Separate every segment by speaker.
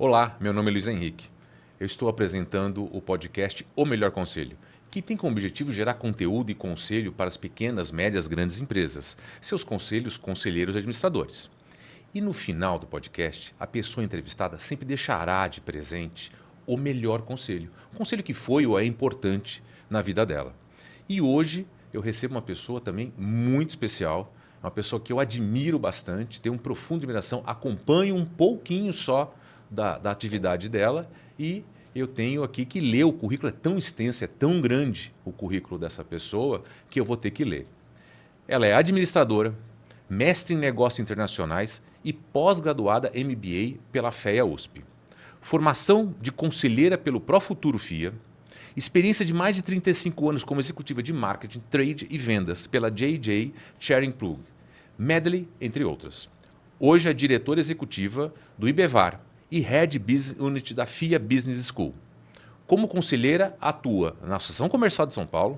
Speaker 1: Olá, meu nome é Luiz Henrique. Eu estou apresentando o podcast O Melhor Conselho, que tem como objetivo gerar conteúdo e conselho para as pequenas, médias, grandes empresas, seus conselhos, conselheiros e administradores. E no final do podcast, a pessoa entrevistada sempre deixará de presente o melhor conselho, um conselho que foi ou é importante na vida dela. E hoje eu recebo uma pessoa também muito especial, uma pessoa que eu admiro bastante, tenho uma profunda admiração, acompanho um pouquinho só da atividade dela e eu tenho aqui que ler o currículo, é tão extenso, é tão grande o currículo dessa pessoa que eu vou ter que ler. Ela é administradora, mestre em negócios internacionais e pós-graduada MBA pela FEA USP. Formação de conselheira pelo Profuturo FIA, experiência de mais de 35 anos como executiva de marketing, trade e vendas pela JJ Charing Plug, Medley, entre outras. Hoje é diretora executiva do IBEVAR e Head Business Unit da FIA Business School. Como conselheira, atua na Associação Comercial de São Paulo,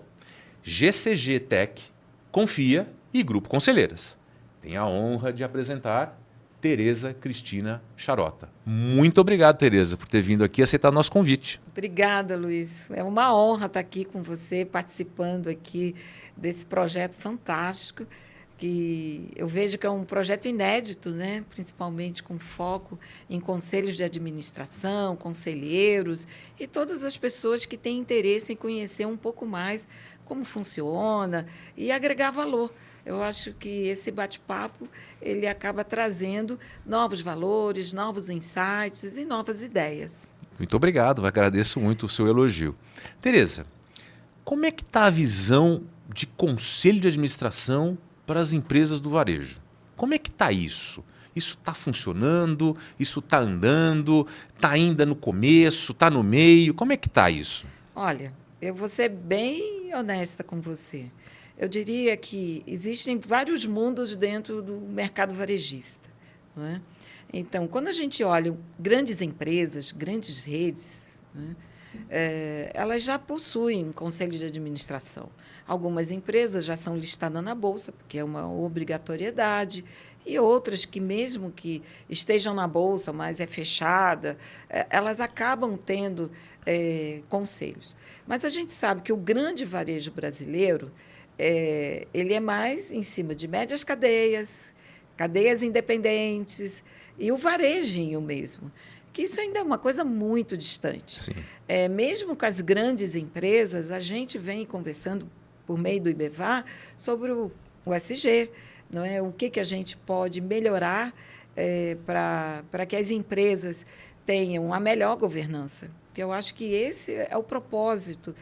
Speaker 1: GCG Tech, Confia e Grupo Conselheiras. Tenho a honra de apresentar Tereza Cristina Charota. Muito obrigado, Tereza, por ter vindo aqui e aceitar nosso convite.
Speaker 2: Obrigada, Luiz. É uma honra estar aqui com você, participando aqui desse projeto fantástico, que eu vejo que é um projeto inédito, né? Principalmente com foco em conselhos de administração, conselheiros e todas as pessoas que têm interesse em conhecer um pouco mais como funciona e agregar valor. Eu acho que esse bate-papo ele acaba trazendo novos valores, novos insights e novas ideias.
Speaker 1: Muito obrigado, agradeço muito o seu elogio. Tereza, como é que está a visão de conselho de administração para as empresas do varejo? Como é que está isso? Isso está funcionando? Isso está andando? Está ainda no começo? Está no meio? Como é que está isso?
Speaker 2: Olha, eu vou ser bem honesta com você. Eu diria que existem vários mundos dentro do mercado varejista, não é? Então, quando a gente olha grandes empresas, grandes redes, né, elas já possuem um conselho de administração. Algumas empresas já são listadas na Bolsa, porque é uma obrigatoriedade, e outras que, mesmo que estejam na Bolsa, mas é fechada, elas acabam tendo conselhos. Mas a gente sabe que o grande varejo brasileiro ele é mais em cima de médias cadeias, cadeias independentes e o varejinho mesmo, que isso ainda é uma coisa muito distante.
Speaker 1: Sim.
Speaker 2: Mesmo com as grandes empresas, a gente vem conversando por meio do IBEVAR sobre o SG, não é? O que a gente pode melhorar para que as empresas tenham a melhor governança. Porque eu acho que esse é o propósito,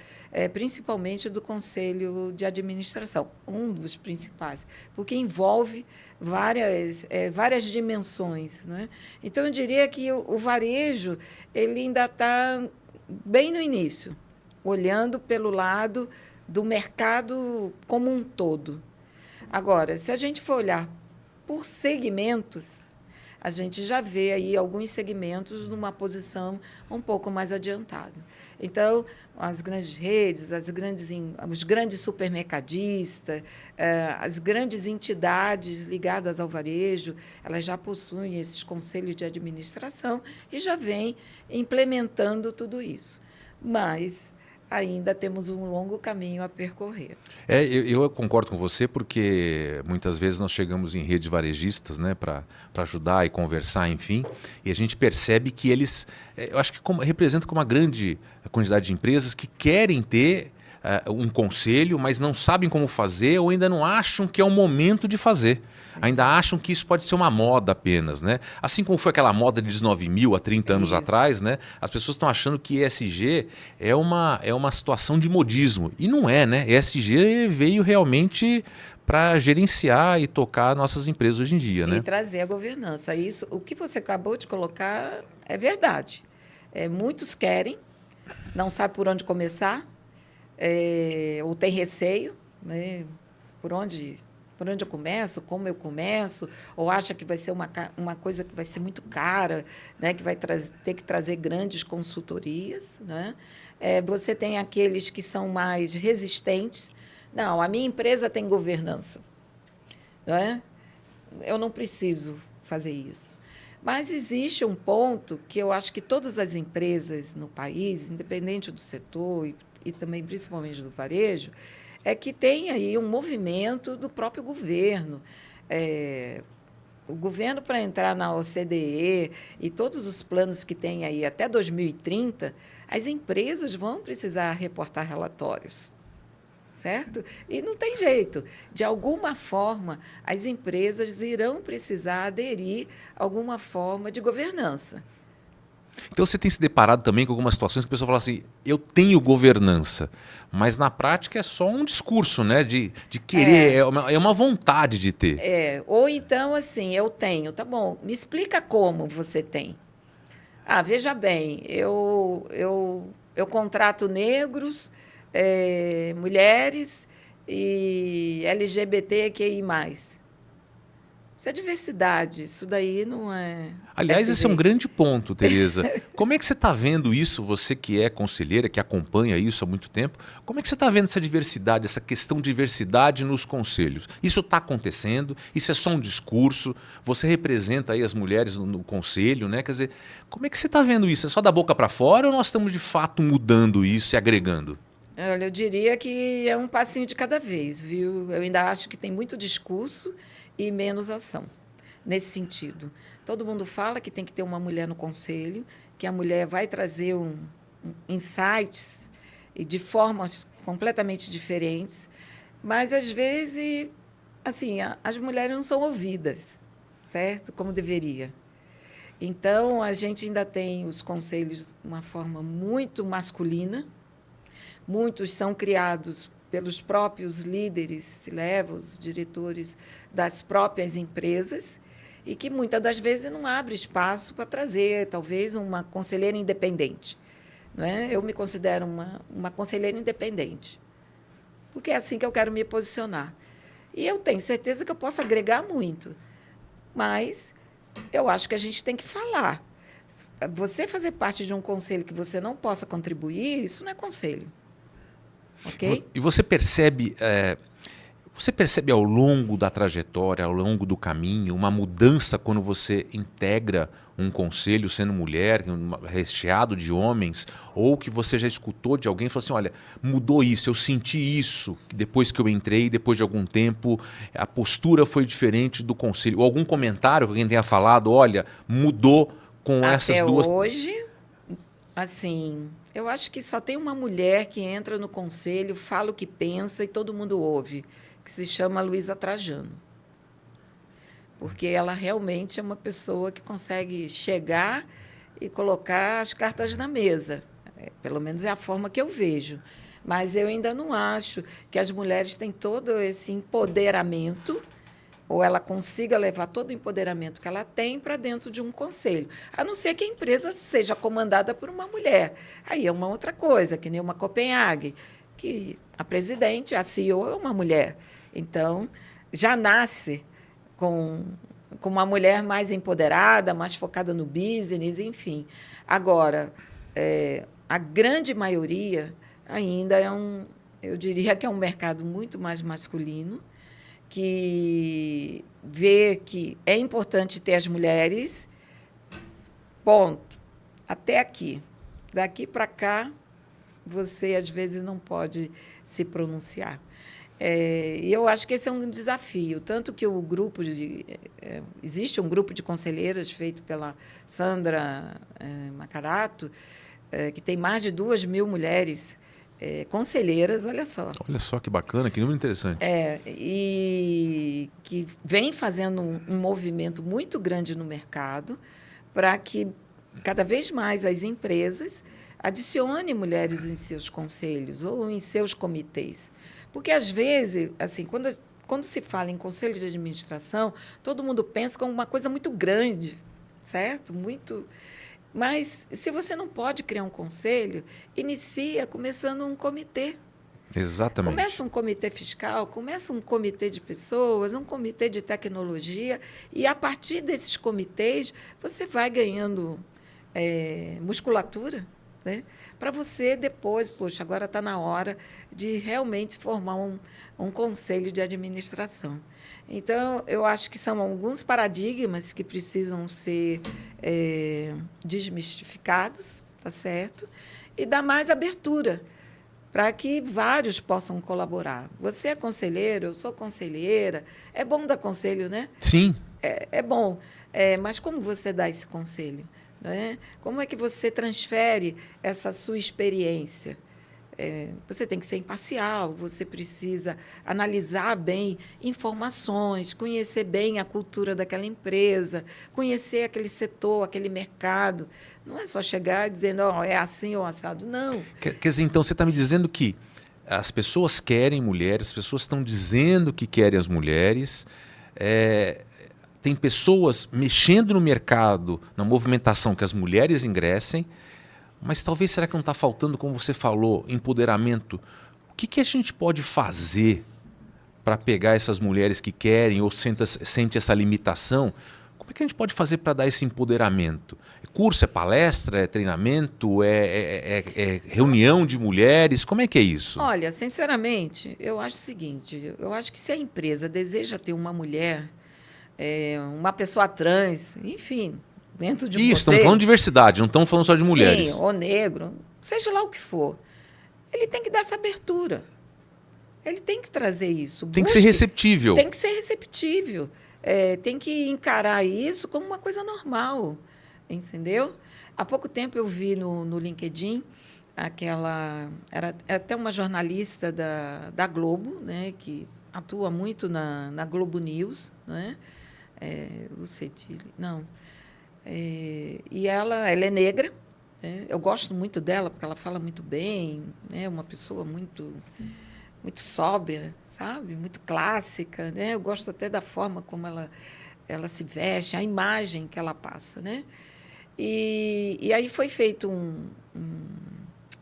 Speaker 2: principalmente do Conselho de Administração, um dos principais, porque envolve várias dimensões, né? Então, eu diria que o varejo ele ainda está bem no início, olhando pelo lado do mercado como um todo. Agora, se a gente for olhar por segmentos, a gente já vê aí alguns segmentos numa posição um pouco mais adiantada. Então, as grandes redes, os grandes supermercadistas, as grandes entidades ligadas ao varejo, elas já possuem esses conselhos de administração e já vêm implementando tudo isso. Mas ainda temos um longo caminho a percorrer.
Speaker 1: Eu concordo com você porque muitas vezes nós chegamos em redes varejistas, né, para ajudar e conversar, enfim, e a gente percebe que eles, eu acho que representam como uma grande quantidade de empresas que querem ter um conselho, mas não sabem como fazer ou ainda não acham que é o momento de fazer. Ainda acham que isso pode ser uma moda apenas, né? Assim como foi aquela moda de 19.000 há 30 anos atrás, né? As pessoas estão achando que ESG é uma situação de modismo. E não é, né? ESG veio realmente para gerenciar e tocar nossas empresas hoje em dia, né?
Speaker 2: E trazer a governança. Isso, o que você acabou de colocar é verdade. Muitos querem, não sabem por onde começar, ou tem receio, né? Por onde eu começo, como eu começo, ou acha que vai ser uma coisa que vai ser muito cara, né? Que vai ter que trazer grandes consultorias, né? Você tem aqueles que são mais resistentes. Não, a minha empresa tem governança, não é? Eu não preciso fazer isso. Mas existe um ponto que eu acho que todas as empresas no país, independente do setor e também principalmente do varejo, é que tem aí um movimento do próprio governo. O governo, para entrar na OCDE e todos os planos que tem aí até 2030, as empresas vão precisar reportar relatórios, certo? E não tem jeito. De alguma forma, as empresas irão precisar aderir a alguma forma de governança.
Speaker 1: Então você tem se deparado também com algumas situações que a pessoa fala assim, eu tenho governança, mas na prática é só um discurso, né? De querer, é uma vontade de ter.
Speaker 2: Ou então, assim, eu tenho, tá bom, me explica como você tem. Ah, veja bem, eu contrato negros, mulheres e LGBTQI+. Isso é diversidade, isso daí não é...
Speaker 1: Aliás, esse é um grande ponto, Tereza. Como é que você está vendo isso, você que é conselheira, que acompanha isso há muito tempo, como é que você está vendo essa diversidade, essa questão de diversidade nos conselhos? Isso está acontecendo? Isso é só um discurso? Você representa aí as mulheres no conselho, né? Quer dizer, como é que você está vendo isso? É só da boca para fora ou nós estamos de fato mudando isso e agregando?
Speaker 2: Olha, eu diria que é um passinho de cada vez, viu? Eu ainda acho que tem muito discurso e menos ação, nesse sentido. Todo mundo fala que tem que ter uma mulher no conselho, que a mulher vai trazer insights e de formas completamente diferentes, mas, às vezes, assim, as mulheres não são ouvidas, certo? Como deveria. Então, a gente ainda tem os conselhos de uma forma muito masculina. Muitos são criados pelos próprios líderes, C-levels, diretores das próprias empresas, e que muitas das vezes não abre espaço para trazer, talvez, uma conselheira independente. Não é? Eu me considero uma conselheira independente, porque é assim que eu quero me posicionar. E eu tenho certeza que eu posso agregar muito, mas eu acho que a gente tem que falar. Você fazer parte de um conselho que você não possa contribuir, isso não é conselho. Okay?
Speaker 1: E você percebe ao longo da trajetória, ao longo do caminho, uma mudança quando você integra um conselho sendo mulher, recheado de homens, ou que você já escutou de alguém e falou assim, olha, mudou isso, eu senti isso, depois que eu entrei, depois de algum tempo, a postura foi diferente do conselho. Ou algum comentário que alguém tenha falado, olha, mudou com essas duas...
Speaker 2: Até hoje, assim... Eu acho que só tem uma mulher que entra no conselho, fala o que pensa e todo mundo ouve, que se chama Luísa Trajano. Porque ela realmente é uma pessoa que consegue chegar e colocar as cartas na mesa. Pelo menos é a forma que eu vejo. Mas eu ainda não acho que as mulheres têm todo esse empoderamento, ou ela consiga levar todo o empoderamento que ela tem para dentro de um conselho, a não ser que a empresa seja comandada por uma mulher. Aí é uma outra coisa, que nem uma Copenhague, que a presidente, a CEO, é uma mulher. Então, já nasce com uma mulher mais empoderada, mais focada no business, enfim. Agora, a grande maioria ainda eu diria que é um mercado muito mais masculino, que vê que é importante ter as mulheres, ponto. Até aqui. Daqui para cá, você, às vezes, não pode se pronunciar. E eu acho que esse é um desafio. Tanto que o grupo existe um grupo de conselheiras feito pela Sandra Macarato, que tem mais de 2.000 mulheres conselheiras, olha só.
Speaker 1: Olha só que bacana, que número interessante.
Speaker 2: E que vem fazendo um movimento muito grande no mercado para que cada vez mais as empresas adicionem mulheres em seus conselhos ou em seus comitês. Porque, às vezes, assim, quando se fala em conselho de administração, todo mundo pensa como uma coisa muito grande, certo? Mas, se você não pode criar um conselho, inicia começando um comitê.
Speaker 1: Exatamente.
Speaker 2: Começa um comitê fiscal, começa um comitê de pessoas, um comitê de tecnologia, e, a partir desses comitês, você vai ganhando musculatura. né? Para você depois, poxa, agora está na hora de realmente formar um conselho de administração. Então, eu acho que são alguns paradigmas que precisam ser desmistificados, tá certo? E dar mais abertura para que vários possam colaborar. Você é conselheiro, eu sou conselheira. É bom dar conselho, né?
Speaker 1: Sim.
Speaker 2: É bom. Mas como você dá esse conselho? Né? Como é que você transfere essa sua experiência? Você tem que ser imparcial, você precisa analisar bem informações, conhecer bem a cultura daquela empresa, conhecer aquele setor, aquele mercado. Não é só chegar dizendo, é assim ou assado. Não.
Speaker 1: Quer dizer, então, você está me dizendo que as pessoas querem mulheres, as pessoas estão dizendo que querem as mulheres, tem pessoas mexendo no mercado, na movimentação que as mulheres ingressem, mas talvez, será que não está faltando, como você falou, empoderamento? O que a gente pode fazer para pegar essas mulheres que querem ou sente essa limitação? Como é que a gente pode fazer para dar esse empoderamento? É curso, é palestra, é treinamento, é reunião de mulheres? Como é que é isso?
Speaker 2: Olha, sinceramente, eu acho o seguinte, eu acho que se a empresa deseja ter uma mulher, uma pessoa trans, enfim, dentro de
Speaker 1: Isso, estamos falando de diversidade, não estamos falando só de mulheres.
Speaker 2: Sim, ou negro, seja lá o que for. Ele tem que dar essa abertura. Ele tem que trazer isso.
Speaker 1: Tem que ser receptível.
Speaker 2: Tem que ser receptível. Tem que encarar isso como uma coisa normal. Entendeu? Há pouco tempo eu vi no LinkedIn era até uma jornalista da Globo, né, que atua muito na Globo News, né? Lucetile, não. E ela é negra, né? Eu gosto muito dela porque ela fala muito bem, né? Uma pessoa muito sóbria, sabe? Muito clássica, né? Eu gosto até da forma como ela se veste, a imagem que ela passa, né? E aí foi feito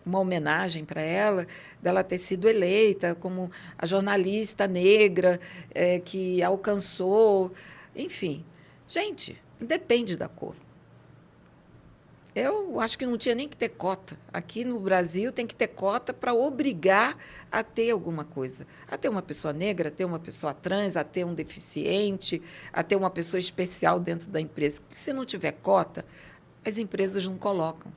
Speaker 2: uma homenagem para ela, dela ter sido eleita como a jornalista negra que alcançou, enfim. Gente, independe da cor. Eu acho que não tinha nem que ter cota. Aqui no Brasil tem que ter cota para obrigar a ter alguma coisa. A ter uma pessoa negra, a ter uma pessoa trans, a ter um deficiente, a ter uma pessoa especial dentro da empresa. Porque se não tiver cota, as empresas não colocam.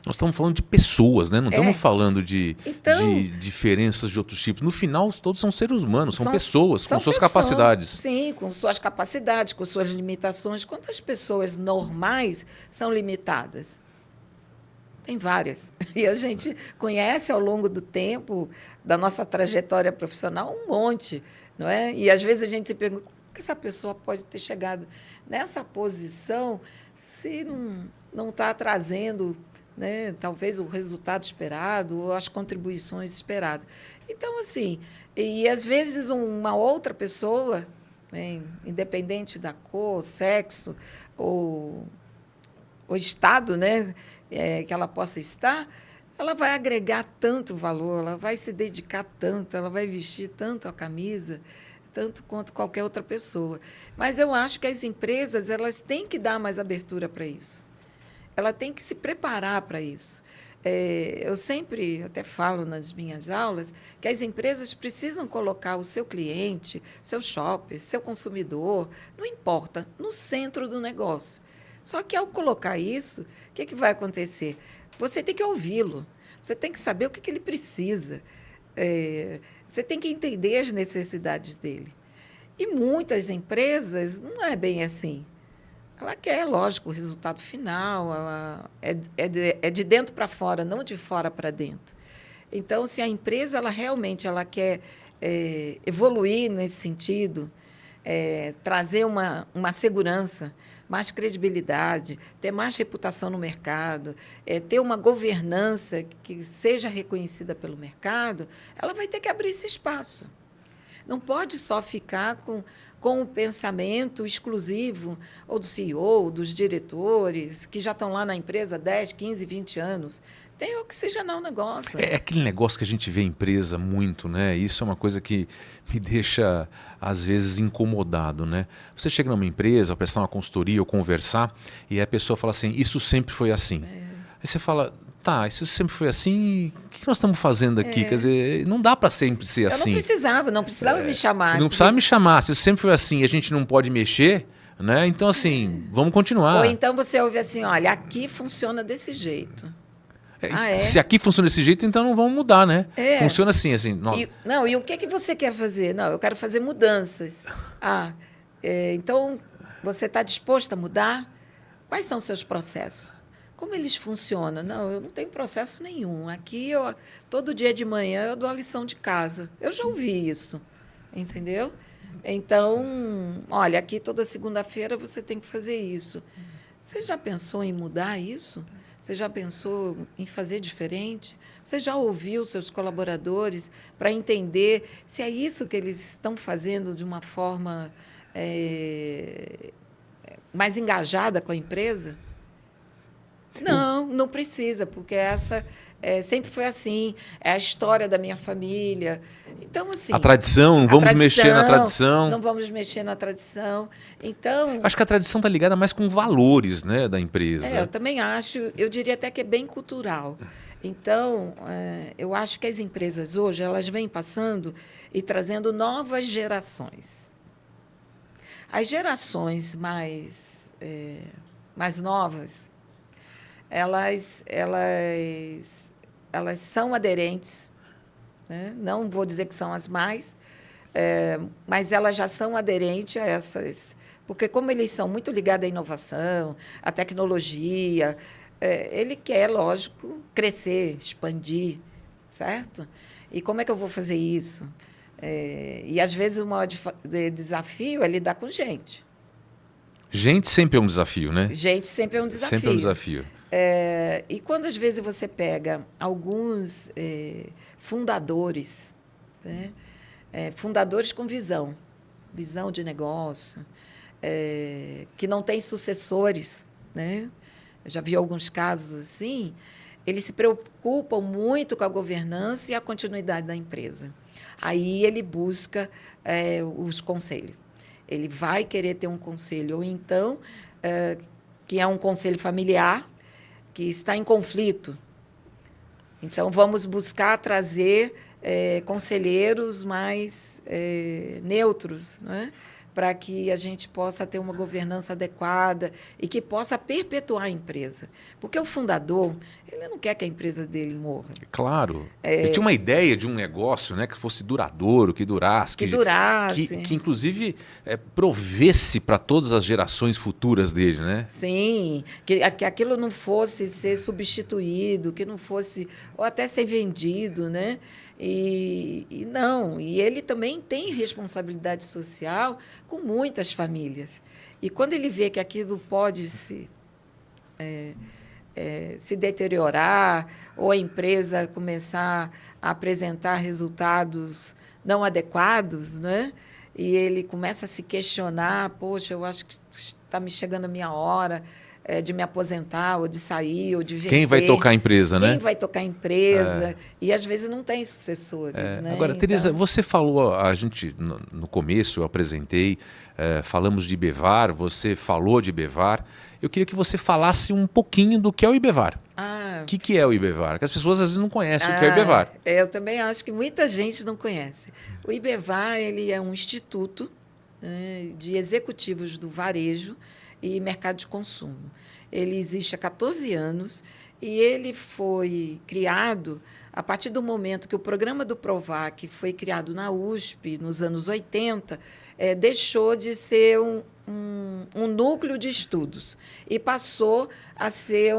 Speaker 1: Nós estamos falando de pessoas, né? Não estamos falando de diferenças de outros tipos. No final, todos são seres humanos, são pessoas com suas capacidades.
Speaker 2: Sim, com suas capacidades, com suas limitações. Quantas pessoas normais são limitadas? Tem várias. E a gente conhece ao longo do tempo, da nossa trajetória profissional, um monte. Não é? E, às vezes, a gente se pergunta como que essa pessoa pode ter chegado nessa posição se não está trazendo, né, talvez o resultado esperado ou as contribuições esperadas. Então, assim, e às vezes uma outra pessoa, né, independente da cor, sexo ou estado, né, que ela possa estar, ela vai agregar tanto valor, ela vai se dedicar tanto, ela vai vestir tanto a camisa, tanto quanto qualquer outra pessoa. Mas eu acho que as empresas elas têm que dar mais abertura para isso. Ela tem que se preparar para isso. Eu sempre até falo nas minhas aulas que as empresas precisam colocar o seu cliente, seu shopper, seu consumidor, não importa, no centro do negócio. Só que, ao colocar isso, o que vai acontecer? Você tem que ouvi-lo, você tem que saber o que ele precisa, você tem que entender as necessidades dele. E muitas empresas não é bem assim. Ela quer, lógico, o resultado final, ela é de dentro para fora, não de fora para dentro. Então, se a empresa realmente quer evoluir nesse sentido, trazer uma segurança, mais credibilidade, ter mais reputação no mercado, ter uma governança que seja reconhecida pelo mercado, ela vai ter que abrir esse espaço. Não pode só ficar com o pensamento exclusivo ou do CEO, dos diretores, que já estão lá na empresa há 10, 15, 20 anos. Tem que oxigenar o negócio.
Speaker 1: É aquele negócio que a gente vê em empresa muito, né? Isso é uma coisa que me deixa, às vezes, incomodado, né? Você chega numa empresa, prestar uma consultoria ou conversar, e a pessoa fala assim, isso sempre foi assim. Aí você fala, Tá, isso sempre foi assim, o que nós estamos fazendo aqui? Quer dizer, não dá para sempre ser assim.
Speaker 2: Eu não precisava me chamar.
Speaker 1: Não precisava me chamar, se sempre foi assim e a gente não pode mexer, né? Então, assim, vamos continuar.
Speaker 2: Ou então você ouve assim, olha, aqui funciona desse jeito.
Speaker 1: Se aqui funciona desse jeito, então não vamos mudar, né?
Speaker 2: É.
Speaker 1: Funciona assim.
Speaker 2: E o que você quer fazer? Não, eu quero fazer mudanças. Então, você está disposto a mudar? Quais são os seus processos? Como eles funcionam? Não, eu não tenho processo nenhum. Aqui, todo dia de manhã, eu dou a lição de casa. Eu já ouvi isso, entendeu? Então, olha, aqui toda segunda-feira você tem que fazer isso. Você já pensou em mudar isso? Você já pensou em fazer diferente? Você já ouviu seus colaboradores para entender se é isso que eles estão fazendo de uma forma mais engajada com a empresa? Não precisa, porque essa sempre foi assim, é a história da minha família. Então, assim...
Speaker 1: A tradição, não vamos mexer na tradição.
Speaker 2: Não vamos mexer na tradição. Então...
Speaker 1: Acho que a tradição está ligada mais com valores, né, da empresa.
Speaker 2: Eu também acho, eu diria até que é bem cultural. Então, eu acho que as empresas hoje, elas vêm passando e trazendo novas gerações. As gerações mais novas, elas são aderentes, né? Não vou dizer que são as mais, mas elas já são aderentes a essas, porque como eles são muito ligados à inovação, à tecnologia, ele quer, lógico, crescer, expandir, certo? E como é que eu vou fazer isso? E, às vezes, o maior desafio é lidar com gente.
Speaker 1: Gente sempre é um desafio, né?
Speaker 2: Gente sempre é um desafio.
Speaker 1: Sempre é um desafio.
Speaker 2: E quando, às vezes, você pega alguns fundadores, né? Fundadores com visão de negócio, que não têm sucessores, né? Eu já vi alguns casos assim, eles se preocupam muito com a governança e a continuidade da empresa. Aí ele busca os conselhos. Ele vai querer ter um conselho, ou então, que é um conselho familiar, que está em conflito. Então, vamos buscar trazer conselheiros mais neutros, né? Para que a gente possa ter uma governança adequada e que possa perpetuar a empresa. Porque o fundador, ele não quer que a empresa dele morra.
Speaker 1: Claro. Ele tinha uma ideia de um negócio, né, que fosse duradouro, que durasse. Que inclusive, provesse para todas as gerações futuras dele, né?
Speaker 2: Sim, que aquilo não fosse ser substituído, que não fosse, ou até ser vendido, né? E ele também tem responsabilidade social com muitas famílias. E quando ele vê que aquilo pode se deteriorar, ou a empresa começar a apresentar resultados não adequados, né? E ele começa a se questionar, poxa, eu acho que está me chegando a minha hora de me aposentar, ou de sair, ou de vender.
Speaker 1: Quem vai tocar a empresa, né?
Speaker 2: Quem vai tocar a empresa. E, às vezes, não tem sucessores. Né?
Speaker 1: Agora, Tereza, você falou, a gente, no começo, eu apresentei, falamos de Ibevar, você falou de Ibevar. Eu queria que você falasse um pouquinho do que é o Ibevar. O que é o Ibevar? Que as pessoas, às vezes, não conhecem o que é o Ibevar.
Speaker 2: Eu também acho que muita gente não conhece. O Ibevar, ele é um instituto, né, de executivos do varejo e mercado de consumo. Ele existe há 14 anos e ele foi criado a partir do momento que o programa do Provar, que foi criado na USP nos anos 80, deixou de ser um núcleo de estudos e passou a ser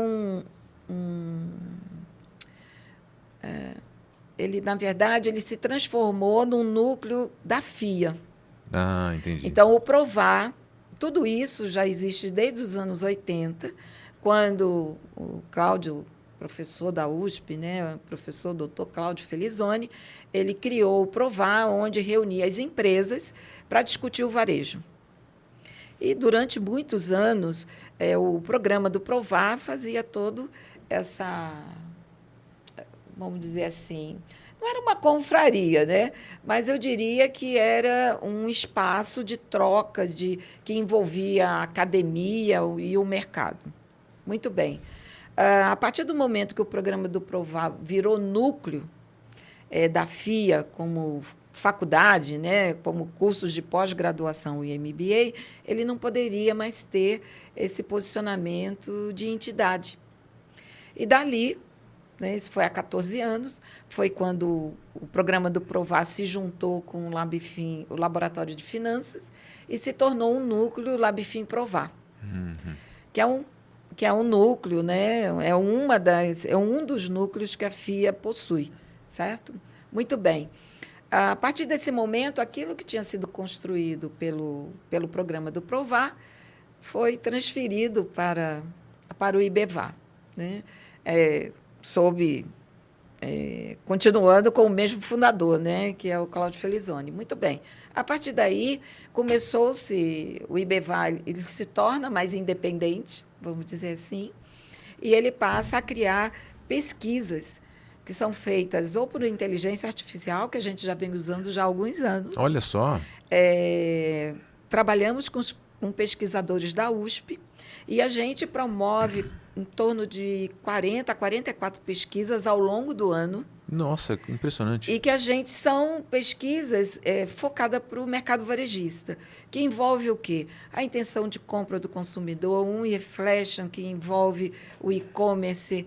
Speaker 2: na verdade, ele se transformou num núcleo da FIA.
Speaker 1: Entendi.
Speaker 2: Então, o Provar, tudo isso já existe desde os anos 80, quando o Cláudio, professor da USP, né, o professor doutor Cláudio Felizoni, ele criou o Provar, onde reunia as empresas para discutir o varejo. E, durante muitos anos, o programa do Provar fazia todo essa, vamos dizer assim, não era uma confraria, né? Mas eu diria que era um espaço de troca que envolvia a academia e o mercado. Muito bem. A partir do momento que o programa do Provar virou núcleo da FIA como faculdade, né, como cursos de pós-graduação e MBA, ele não poderia mais ter esse posicionamento de entidade. E dali, né, isso foi há 14 anos, foi quando o programa do Provar se juntou com o LabFin, o Laboratório de Finanças, e se tornou um núcleo LabFin Provar, que é um núcleo, né, é um dos núcleos que a FIA possui, certo? Muito bem. A partir desse momento, aquilo que tinha sido construído pelo programa do Provar foi transferido para o IBEVAR, né? Continuando com o mesmo fundador, né? Que é o Cláudio Felizoni. Muito bem. A partir daí, começou-se, o IBEVAR ele se torna mais independente, vamos dizer assim, e ele passa a criar pesquisas que são feitas ou por inteligência artificial, que a gente já vem usando já há alguns anos.
Speaker 1: Olha só.
Speaker 2: Trabalhamos com pesquisadores da USP e a gente promove em torno de 40 a 44 pesquisas ao longo do ano.
Speaker 1: Nossa, impressionante.
Speaker 2: E que são pesquisas focadas para o mercado varejista, que envolve o quê? A intenção de compra do consumidor, um reflection que envolve o e-commerce,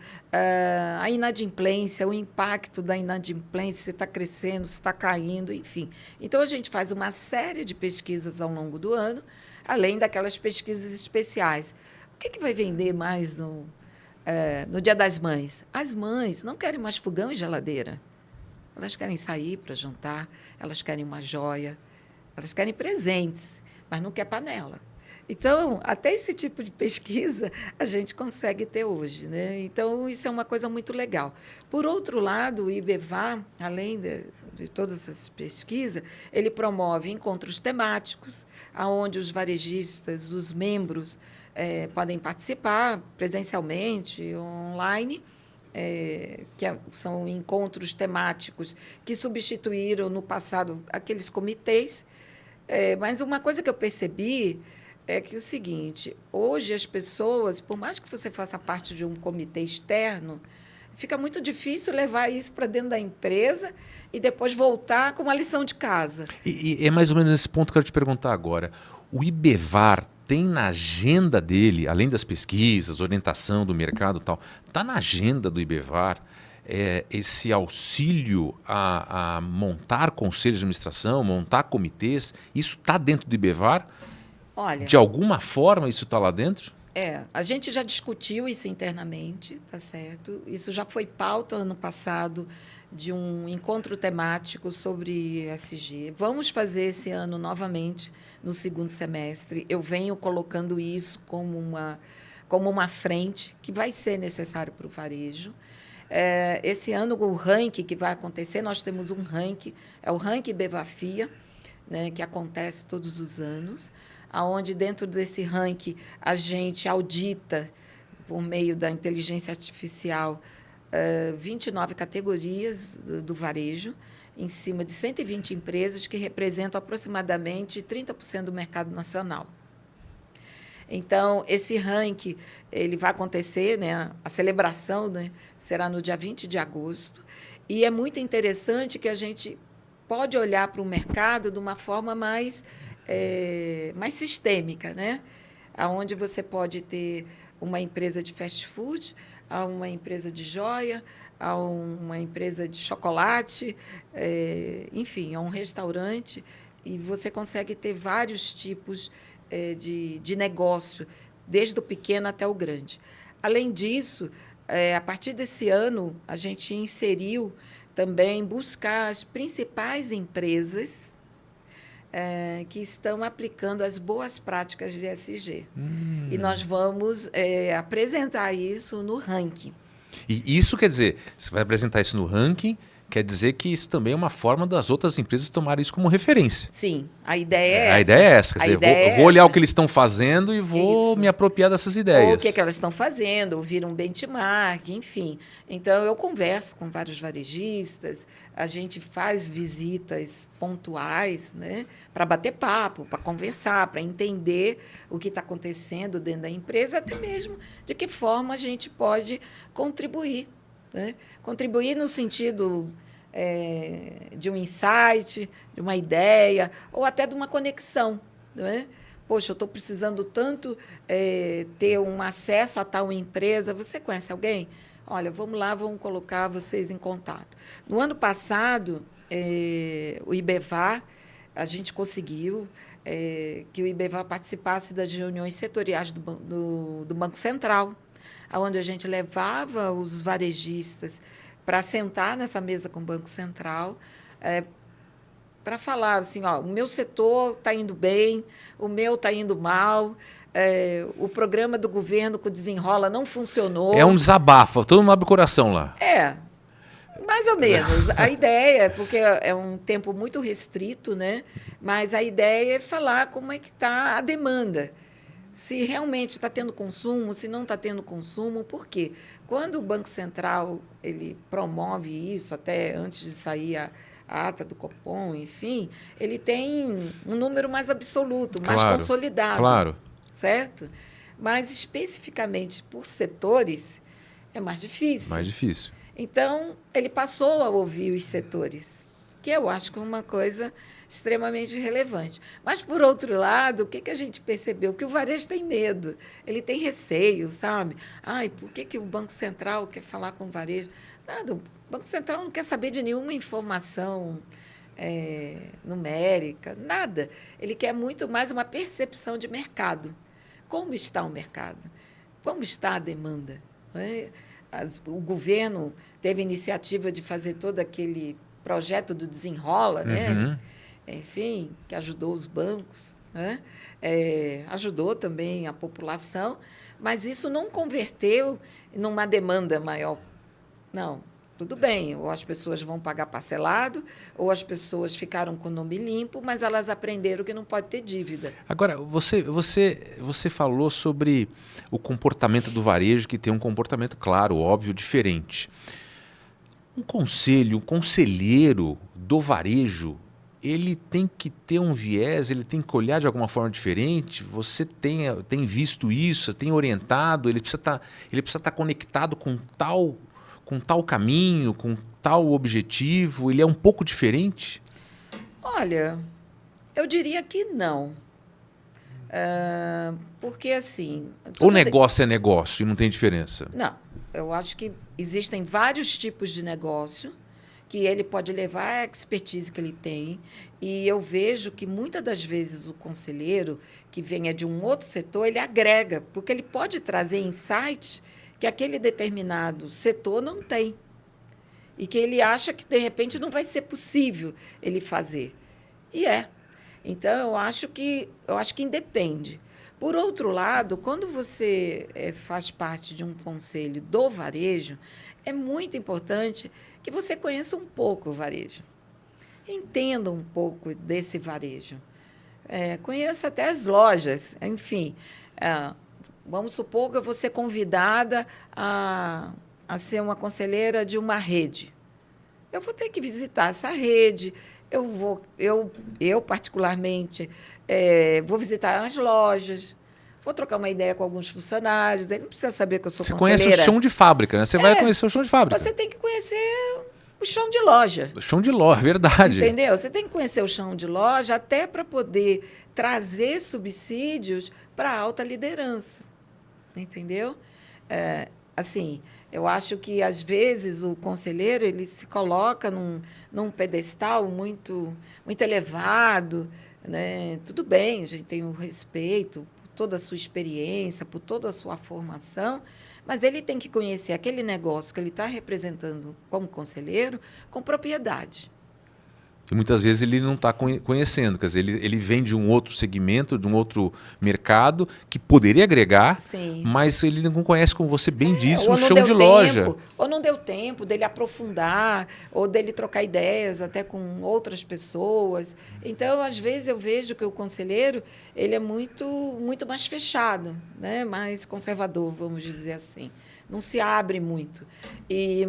Speaker 2: a inadimplência, o impacto da inadimplência, se está crescendo, se está caindo, enfim. Então, a gente faz uma série de pesquisas ao longo do ano, além daquelas pesquisas especiais. O que vai vender mais no Dia das Mães? As mães não querem mais fogão e geladeira. Elas querem sair para jantar, elas querem uma joia, elas querem presentes, mas não quer panela. Então, até esse tipo de pesquisa a gente consegue ter hoje, né? Então, isso é uma coisa muito legal. Por outro lado, o IBEVAR, além de todas essas pesquisas, ele promove encontros temáticos, onde os varejistas, os membros, podem participar presencialmente, online, são encontros temáticos que substituíram no passado aqueles comitês. Mas uma coisa que eu percebi é que é o seguinte, hoje as pessoas, por mais que você faça parte de um comitê externo, fica muito difícil levar isso para dentro da empresa e depois voltar com uma lição de casa.
Speaker 1: E é mais ou menos nesse ponto que eu quero te perguntar agora. O IBEVAR tem na agenda dele, além das pesquisas, orientação do mercado e tal, está na agenda do IBEVAR esse auxílio a montar conselhos de administração, montar comitês? Isso está dentro do IBEVAR?
Speaker 2: Olha,
Speaker 1: de alguma forma isso está lá dentro?
Speaker 2: A gente já discutiu isso internamente, tá certo? Isso já foi pauta ano passado de um encontro temático sobre ESG. Vamos fazer esse ano novamente, no segundo semestre. Eu venho colocando isso como uma frente que vai ser necessário para o varejo. Esse ano, o ranking que vai acontecer, nós temos um ranking, é o ranking IBEVAR-FIA, né, que acontece todos os anos, onde dentro desse ranking a gente audita, por meio da inteligência artificial, 29 categorias do varejo, em cima de 120 empresas que representam aproximadamente 30% do mercado nacional. Então, esse ranking ele vai acontecer, né, a celebração, né, será no dia 20 de agosto, e é muito interessante que a gente pode olhar para o mercado de uma forma mais sistêmica, né? Onde você pode ter uma empresa de fast food, uma empresa de joia, uma empresa de chocolate, enfim, um restaurante, e você consegue ter vários tipos de negócio, desde o pequeno até o grande. Além disso, a partir desse ano, a gente inseriu também buscar as principais empresas que estão aplicando as boas práticas de ESG. E nós vamos apresentar isso no ranking.
Speaker 1: E isso quer dizer, você vai apresentar isso no ranking Quer dizer que isso também é uma forma das outras empresas tomarem isso como referência.
Speaker 2: Sim, a ideia é essa.
Speaker 1: A ideia é essa. Quer dizer, eu vou olhar o que eles estão fazendo e vou
Speaker 2: Isso.
Speaker 1: me apropriar dessas ideias.
Speaker 2: Ou o que elas estão fazendo, ouvir um benchmark, enfim. Então, eu converso com vários varejistas, a gente faz visitas pontuais, né, para bater papo, para conversar, para entender o que está acontecendo dentro da empresa, até mesmo de que forma a gente pode contribuir. Né? Contribuir no sentido de um insight, de uma ideia, ou até de uma conexão. Não é? Poxa, eu estou precisando tanto ter um acesso a tal empresa. Você conhece alguém? Olha, vamos lá, vamos colocar vocês em contato. No ano passado, o IBEVA, a gente conseguiu que o IBEVA participasse das reuniões setoriais do Banco Central, onde a gente levava os varejistas para sentar nessa mesa com o Banco Central, para falar assim, ó, o meu setor está indo bem, o meu está indo mal, o programa do governo com o Desenrola não funcionou.
Speaker 1: É um desabafo, todo mundo abre o coração lá.
Speaker 2: Mais ou menos. A ideia, porque é um tempo muito restrito, né? Mas a ideia é falar como é que está a demanda. Se realmente está tendo consumo, se não está tendo consumo, por quê? Quando o Banco Central ele promove isso, até antes de sair a ata do Copom, enfim, ele tem um número mais absoluto, mais consolidado.
Speaker 1: Claro.
Speaker 2: Certo? Mas, especificamente por setores, é mais difícil.
Speaker 1: Mais difícil.
Speaker 2: Então, ele passou a ouvir os setores, que eu acho que é uma coisa extremamente relevante. Mas, por outro lado, o que a gente percebeu? Que o varejo tem medo, ele tem receio, sabe? Ai, por que o Banco Central quer falar com o varejo? Nada, o Banco Central não quer saber de nenhuma informação numérica, nada. Ele quer muito mais uma percepção de mercado. Como está o mercado? Como está a demanda? Não é? O governo teve a iniciativa de fazer todo aquele projeto do Desenrola, né? Enfim, que ajudou os bancos, né? Ajudou também a população, mas isso não converteu numa demanda maior. Não, tudo bem, ou as pessoas vão pagar parcelado, ou as pessoas ficaram com o nome limpo, mas elas aprenderam que não pode ter dívida.
Speaker 1: Agora, você falou sobre o comportamento do varejo, que tem um comportamento, claro, óbvio, diferente. Um conselheiro do varejo, ele tem que ter um viés, ele tem que olhar de alguma forma diferente. Você tem visto isso, tem orientado, ele precisa estar conectado com tal caminho, com tal objetivo. Ele é um pouco diferente?
Speaker 2: Olha, eu diria que não. Porque, assim...
Speaker 1: O negócio é negócio e não tem diferença?
Speaker 2: Não. Eu acho que existem vários tipos de negócio que ele pode levar a expertise que ele tem. E eu vejo que, muitas das vezes, o conselheiro que venha de um outro setor, ele agrega, porque ele pode trazer insights que aquele determinado setor não tem. E que ele acha que, de repente, não vai ser possível ele fazer. E é. Então, eu acho que independe. Por outro lado, quando você faz parte de um conselho do varejo, é muito importante que você conheça um pouco o varejo. Entenda um pouco desse varejo. Conheça até as lojas. Enfim, vamos supor que eu vou ser convidada a ser uma conselheira de uma rede. Eu vou ter que visitar essa rede. Eu particularmente, vou visitar as lojas, vou trocar uma ideia com alguns funcionários. Ele não precisa saber que eu sou conselheira.
Speaker 1: Você conhece o chão de fábrica, né? Você vai conhecer o chão de fábrica.
Speaker 2: Você tem que conhecer o chão de loja.
Speaker 1: O chão de loja, verdade.
Speaker 2: Entendeu? Você tem que conhecer o chão de loja até para poder trazer subsídios para a alta liderança. Entendeu? Assim, eu acho que, às vezes, o conselheiro ele se coloca num pedestal muito, muito elevado. Né? Tudo bem, a gente tem o respeito por toda a sua experiência, por toda a sua formação, mas ele tem que conhecer aquele negócio que ele está representando como conselheiro com propriedade.
Speaker 1: E muitas vezes ele não está conhecendo, quer dizer, ele vem de um outro segmento, de um outro mercado que poderia agregar,
Speaker 2: Sim.
Speaker 1: mas ele não conhece, como você bem disse, um
Speaker 2: Ou não
Speaker 1: chão
Speaker 2: deu
Speaker 1: de
Speaker 2: tempo,
Speaker 1: loja.
Speaker 2: ou não deu tempo dele aprofundar, ou dele trocar ideias até com outras pessoas. Então, às vezes, eu vejo que o conselheiro ele é muito mais fechado, né? Mais conservador, vamos dizer assim. Não se abre muito.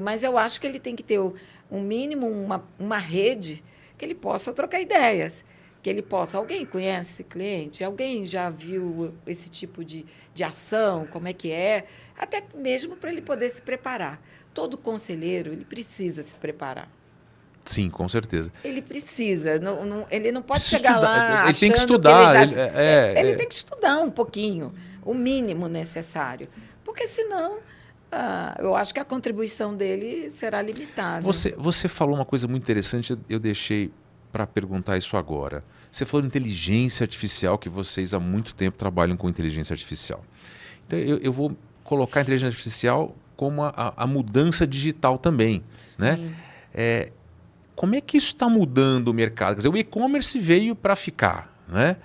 Speaker 2: Mas eu acho que ele tem que ter um mínimo, uma rede que ele possa trocar ideias, que ele possa... Alguém conhece esse cliente? Alguém já viu esse tipo de ação? Como é que é? Até mesmo para ele poder se preparar. Todo conselheiro, ele precisa se preparar.
Speaker 1: Sim, com certeza.
Speaker 2: Ele precisa. Ele não pode
Speaker 1: Precisa
Speaker 2: chegar
Speaker 1: estudar,
Speaker 2: lá
Speaker 1: ele tem que
Speaker 2: achando
Speaker 1: estudar.
Speaker 2: que ele já... Ele
Speaker 1: É.
Speaker 2: tem que estudar um pouquinho, o mínimo necessário. Porque, senão, eu acho que a contribuição dele será limitada.
Speaker 1: Você falou uma coisa muito interessante, eu deixei para perguntar isso agora. Você falou de inteligência artificial, que vocês há muito tempo trabalham com inteligência artificial. Então, eu vou colocar a inteligência artificial como a mudança digital também, né? Como é que isso está mudando o mercado? Quer dizer, o e-commerce veio para ficar, né?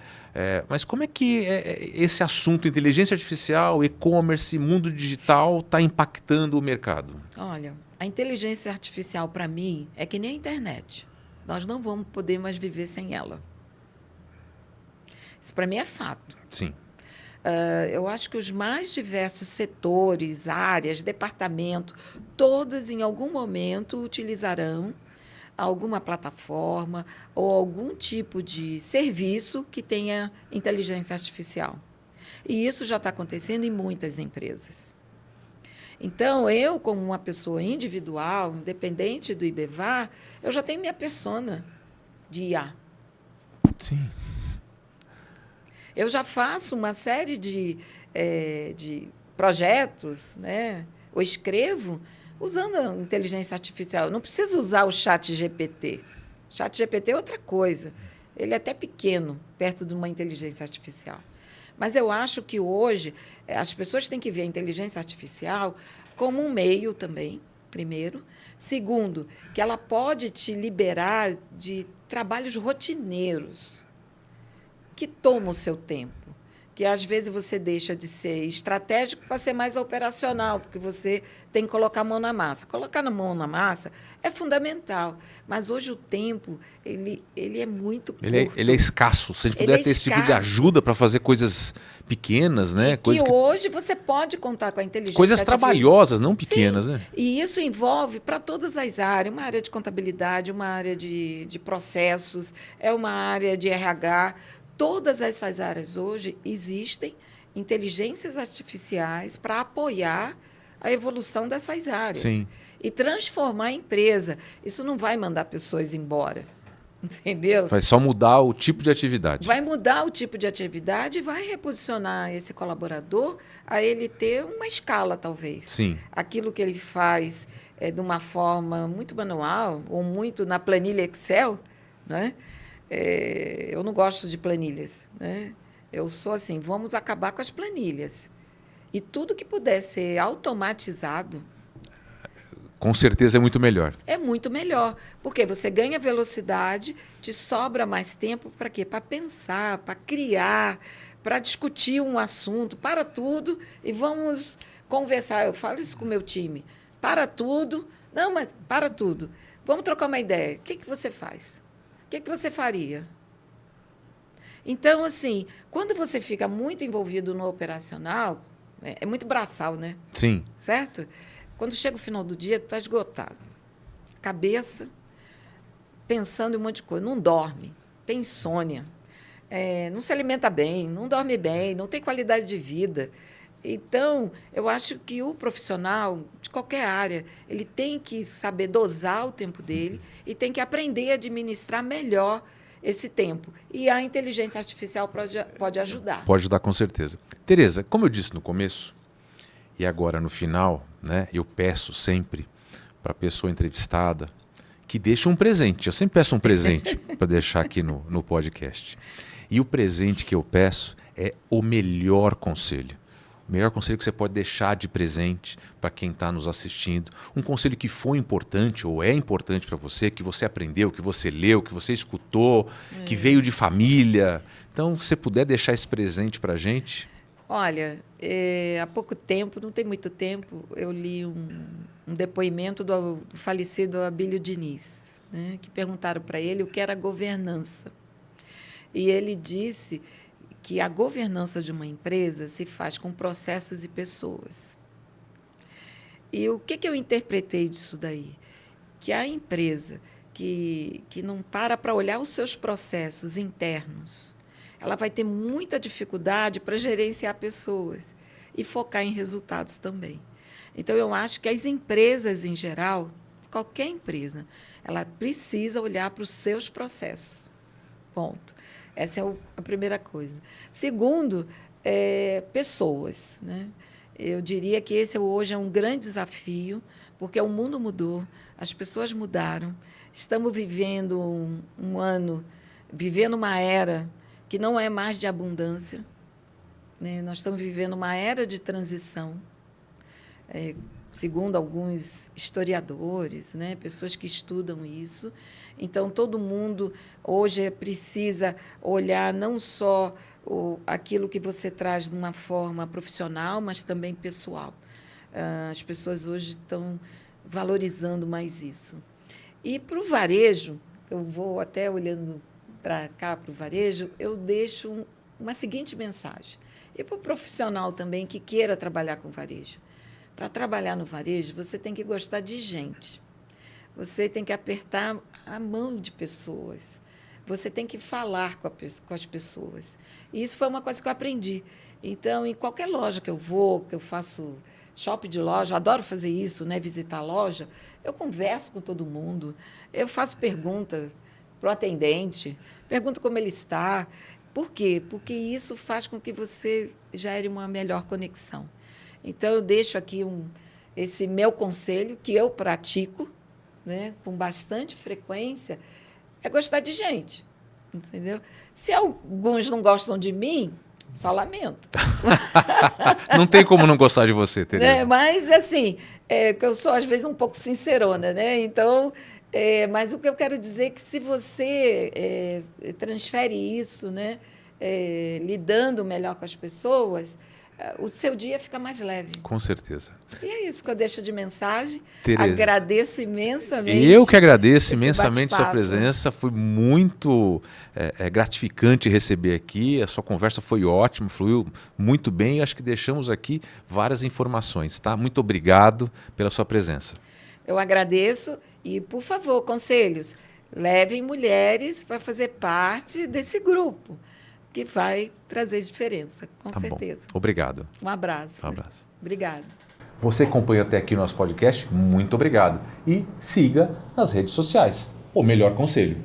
Speaker 1: Mas como é que esse assunto, inteligência artificial, e-commerce, mundo digital, está impactando o mercado?
Speaker 2: Olha, a inteligência artificial, para mim, é que nem a internet. Nós não vamos poder mais viver sem ela. Isso, para mim, é fato.
Speaker 1: Sim.
Speaker 2: Eu acho que os mais diversos setores, áreas, departamentos, todos, em algum momento, utilizarão alguma plataforma ou algum tipo de serviço que tenha inteligência artificial. E isso já está acontecendo em muitas empresas. Então, eu, como uma pessoa individual, independente do IBEVA, eu já tenho minha persona de IA.
Speaker 1: Sim.
Speaker 2: Eu já faço uma série de projetos, né? Ou escrevo usando a inteligência artificial. Eu não preciso usar o chat GPT. O chat GPT é outra coisa. Ele é até pequeno, perto de uma inteligência artificial. Mas eu acho que hoje as pessoas têm que ver a inteligência artificial como um meio também, primeiro. Segundo, que ela pode te liberar de trabalhos rotineiros que tomam o seu tempo. Que, às vezes, você deixa de ser estratégico para ser mais operacional, porque você tem que colocar a mão na massa. Colocar a mão na massa é fundamental, mas hoje o tempo ele é muito curto.
Speaker 1: Ele é escasso. Se a gente puder ter esse tipo de ajuda para fazer coisas pequenas, né?
Speaker 2: Coisas que hoje você pode contar com a inteligência
Speaker 1: coisas
Speaker 2: artificial.
Speaker 1: trabalhosas, não pequenas.
Speaker 2: Sim,
Speaker 1: né?
Speaker 2: E isso envolve para todas as áreas. Uma área de contabilidade, uma área de processos, uma área de RH. Todas essas áreas hoje existem inteligências artificiais para apoiar a evolução dessas áreas.
Speaker 1: Sim.
Speaker 2: E transformar a empresa. Isso não vai mandar pessoas embora. Entendeu?
Speaker 1: Vai só mudar o tipo de atividade.
Speaker 2: Vai mudar o tipo de atividade e vai reposicionar esse colaborador a ele ter uma escala, talvez.
Speaker 1: Sim.
Speaker 2: Aquilo que ele faz de uma forma muito manual ou muito na planilha Excel, né? Eu não gosto de planilhas, né? Eu sou assim, vamos acabar com as planilhas. E tudo que puder ser automatizado...
Speaker 1: Com certeza é muito melhor.
Speaker 2: É muito melhor, porque você ganha velocidade, te sobra mais tempo para quê? Para pensar, para criar, para discutir um assunto, para tudo, e vamos conversar. Eu falo isso com o meu time. Para tudo. Não, mas para tudo. Vamos trocar uma ideia. O que você faz? O que você faria? Então, assim, quando você fica muito envolvido no operacional, é muito braçal, né?
Speaker 1: Sim.
Speaker 2: Certo? Quando chega o final do dia, tu está esgotado. Cabeça, pensando em um monte de coisa. Não dorme, tem insônia, não se alimenta bem, não dorme bem, não tem qualidade de vida. Então, eu acho que o profissional, de qualquer área, ele tem que saber dosar o tempo dele e tem que aprender a administrar melhor esse tempo. E a inteligência artificial pode ajudar.
Speaker 1: Pode ajudar, com certeza. Tereza, como eu disse no começo, e agora no final, né, eu peço sempre para a pessoa entrevistada que deixe um presente. Eu sempre peço um presente para deixar aqui no podcast. E o presente que eu peço é o melhor conselho. Melhor conselho que você pode deixar de presente para quem está nos assistindo. Um conselho que foi importante ou é importante para você, que você aprendeu, que você leu, que você escutou, que veio de família. Então, se você puder deixar esse presente para a gente.
Speaker 2: Olha, há pouco tempo, não tem muito tempo, eu li um depoimento do falecido Abílio Diniz, né, que perguntaram para ele o que era governança. E ele disse que a governança de uma empresa se faz com processos e pessoas. E o que eu interpretei disso daí? Que a empresa que não para olhar os seus processos internos, ela vai ter muita dificuldade para gerenciar pessoas e focar em resultados também. Então, eu acho que as empresas, em geral, qualquer empresa, ela precisa olhar para os seus processos. Ponto. Essa é a primeira coisa. Segundo, pessoas, né? Eu diria que esse hoje é um grande desafio, porque o mundo mudou, as pessoas mudaram. Estamos vivendo um ano, vivendo uma era que não é mais de abundância, né? Nós estamos vivendo uma era de transição, segundo alguns historiadores, né? Pessoas que estudam isso. Então, todo mundo hoje precisa olhar não só aquilo que você traz de uma forma profissional, mas também pessoal. As pessoas hoje estão valorizando mais isso. E para o varejo, eu vou até olhando para cá, para o varejo, eu deixo uma seguinte mensagem. E para o profissional também que queira trabalhar com varejo. Para trabalhar no varejo, você tem que gostar de gente. Você tem que apertar a mão de pessoas. Você tem que falar com as pessoas. E isso foi uma coisa que eu aprendi. Então, em qualquer loja que eu vou, que eu faço shopping de loja, eu adoro fazer isso, né? Visitar a loja, eu converso com todo mundo, eu faço pergunta para o atendente, pergunto como ele está. Por quê? Porque isso faz com que você gere uma melhor conexão. Então, eu deixo aqui esse meu conselho, que eu pratico, né, com bastante frequência, é gostar de gente, entendeu? Se alguns não gostam de mim, só lamento.
Speaker 1: Não tem como não gostar de você, Tereza.
Speaker 2: Né? Mas, assim, eu sou, às vezes, um pouco sincerona, né? Então, mas o que eu quero dizer é que se você transfere isso, né, lidando melhor com as pessoas, o seu dia fica mais leve.
Speaker 1: Com certeza.
Speaker 2: E é isso que eu deixo de mensagem.
Speaker 1: Tereza,
Speaker 2: agradeço imensamente.
Speaker 1: Eu que agradeço imensamente sua presença. Foi muito gratificante receber aqui. A sua conversa foi ótima, fluiu muito bem. Acho que deixamos aqui várias informações. Tá? Muito obrigado pela sua presença.
Speaker 2: Eu agradeço e, por favor, conselhos, levem mulheres para fazer parte desse grupo, que vai trazer diferença, com certeza.
Speaker 1: Bom. Obrigado.
Speaker 2: Um abraço.
Speaker 1: Um abraço.
Speaker 2: Obrigada.
Speaker 1: Você acompanhou até aqui o nosso podcast? Muito obrigado. E siga nas redes sociais. O Melhor Conselho.